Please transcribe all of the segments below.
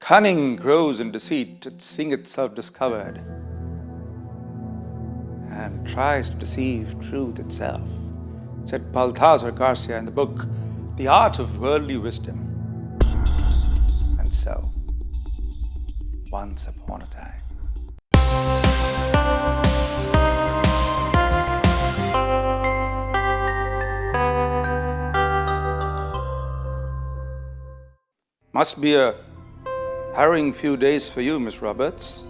Cunning grows in deceit, seeing itself discovered, and tries to deceive truth itself, said Balthazar Garcia in the book The Art of Worldly Wisdom. And so, once upon a time. Must be a harrowing few days for you, Miss Roberts.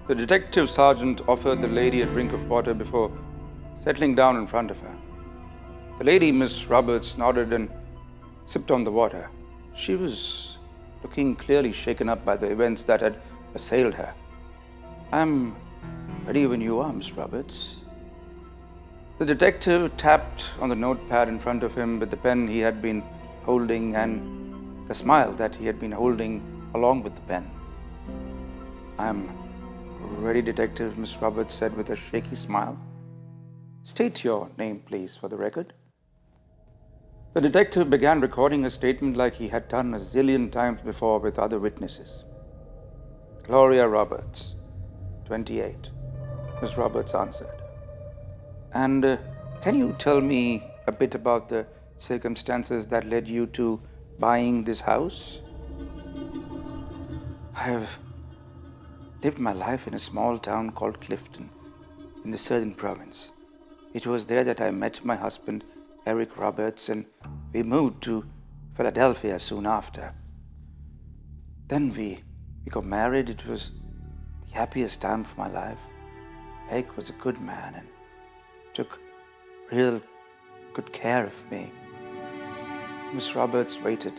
The detective sergeant offered the lady a drink of water before settling down in front of her. The lady, Miss Roberts, nodded and sipped on the water. She was looking clearly shaken up by the events that had assailed her. I'm ready when you are, Miss Roberts. The detective tapped on the notepad in front of him with the pen he had been holding and the smile that he had been holding along with the pen. I'm ready, Detective, Miss Roberts said with a shaky smile. State your name, please, for the record. The detective began recording a statement like he had done a zillion times before with other witnesses. Gloria Roberts, 28, Miss Roberts answered. And can you tell me a bit about the circumstances that led you to buying this house? I have lived my life in a small town called Clifton in the southern province. It was there that I met my husband, Eric Roberts, and we moved to Philadelphia soon after. Then we got married. It was the happiest time of my life. Eric was a good man and took real good care of me. Miss Roberts waited,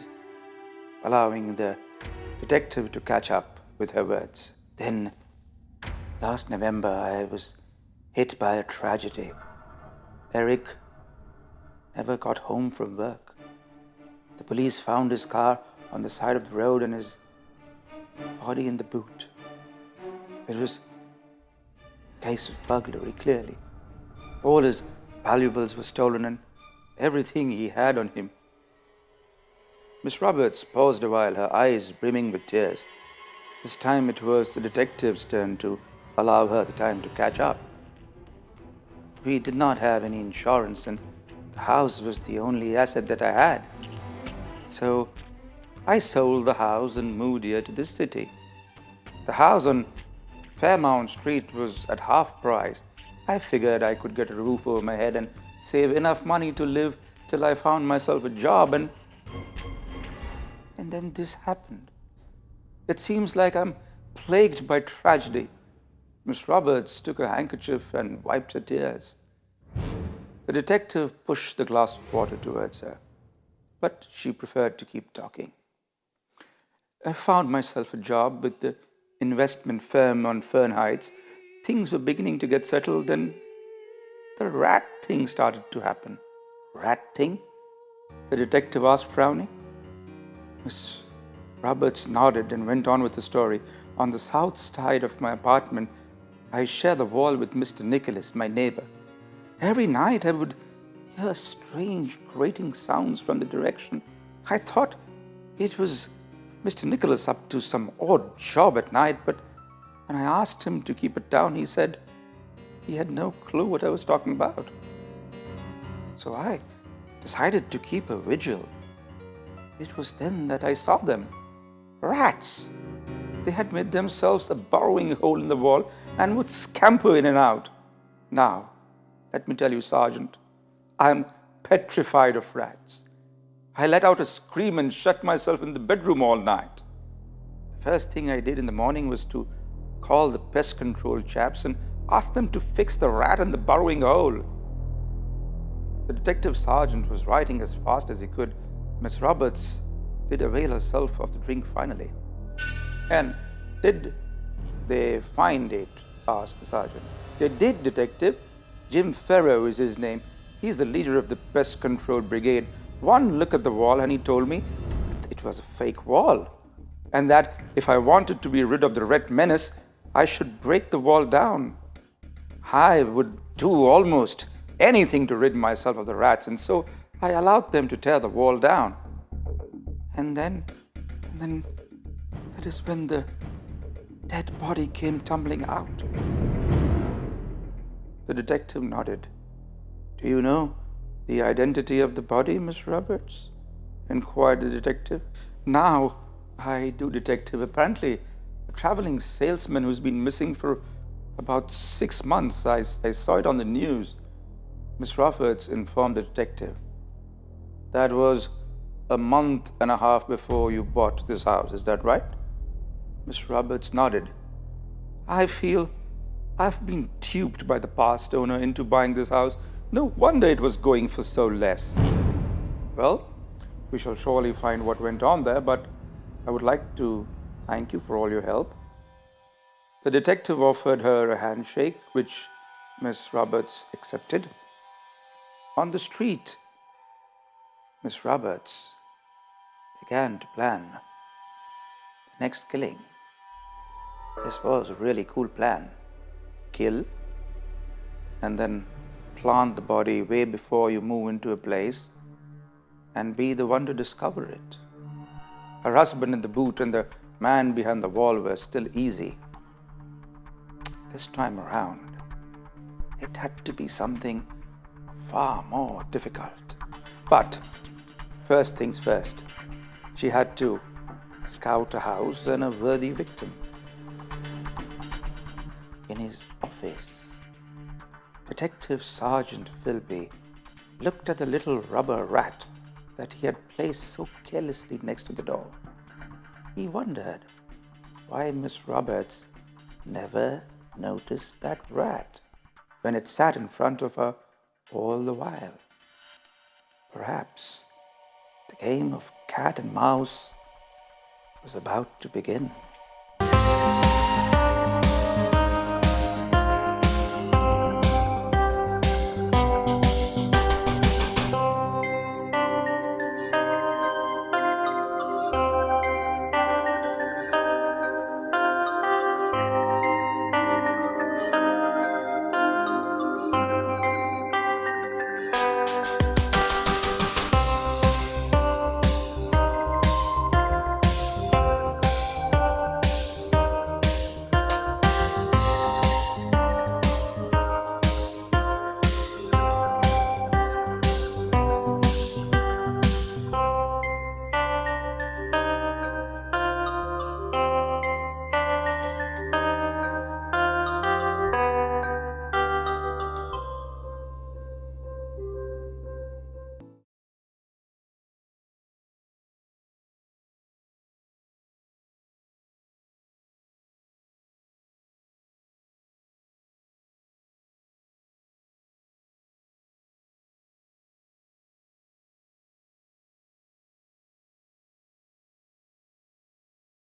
allowing the detective to catch up with her words. Then, last November, I was hit by a tragedy. Eric never got home from work. The police found his car on the side of the road and his body in the boot. It was a case of burglary, clearly. All his valuables were stolen and everything he had on him. Miss Roberts paused a while, her eyes brimming with tears. This time it was the detective's turn to allow her the time to catch up. We did not have any insurance and the house was the only asset that I had. So I sold the house and moved here to this city. The house on Fairmount Street was at half price. I figured I could get a roof over my head and save enough money to live till I found myself a job and then this happened. It seems like I'm plagued by tragedy. Miss Roberts took a handkerchief and wiped her tears. The detective pushed the glass of water towards her, but she preferred to keep talking. I found myself a job with the investment firm on Fern Heights. Things were beginning to get settled, then the rat thing started to happen. Rat thing? The detective asked, frowning. Miss Roberts nodded and went on with the story. On the south side of my apartment, I share the wall with Mr. Nicholas, my neighbor. Every night I would hear strange grating sounds from the direction. I thought it was Mr. Nicholas up to some odd job at night, but when I asked him to keep it down, he said he had no clue what I was talking about. So I decided to keep a vigil. It was then that I saw them. Rats! They had made themselves a burrowing hole in the wall and would scamper in and out. Now, let me tell you, Sergeant, I am petrified of rats. I let out a scream and shut myself in the bedroom all night. The first thing I did in the morning was to call the pest control chaps and ask them to fix the rat in the burrowing hole. The detective sergeant was writing as fast as he could. Miss Roberts did avail herself of the drink finally. And did they find it? Asked the sergeant. They did, Detective. Jim Farrow is his name. He's the leader of the pest control brigade. One look at the wall and he told me it was a fake wall. And that if I wanted to be rid of the rat menace, I should break the wall down. I would do almost anything to rid myself of the rats, and so I allowed them to tear the wall down. And then That is when the dead body came tumbling out. The detective nodded. Do you know the identity of the body, Miss Roberts? Inquired the detective. Now I do, detective. Apparently, a traveling salesman who's been missing for about 6 months. I saw it on the news. Miss Roberts informed the detective. That was a month and a half before you bought this house, is that right? Miss Roberts nodded. I feel I've been duped by the past owner into buying this house. No wonder it was going for so less. Well, we shall surely find what went on there, but I would like to thank you for all your help. The detective offered her a handshake, which Miss Roberts accepted. On the street, Miss Roberts began to plan the next killing. This was a really cool plan. Kill, and then plant the body way before you move into a place and be the one to discover it. Her husband in the boot and the man behind the wall were still easy. This time around, it had to be something far more difficult. But first things first, she had to scout a house and a worthy victim. In his office, Detective Sargent Philby looked at the little rubber rat that he had placed so carelessly next to the door. He wondered why Miss Roberts never noticed that rat when it sat in front of her all the while. Perhaps the game of cat and mouse was about to begin.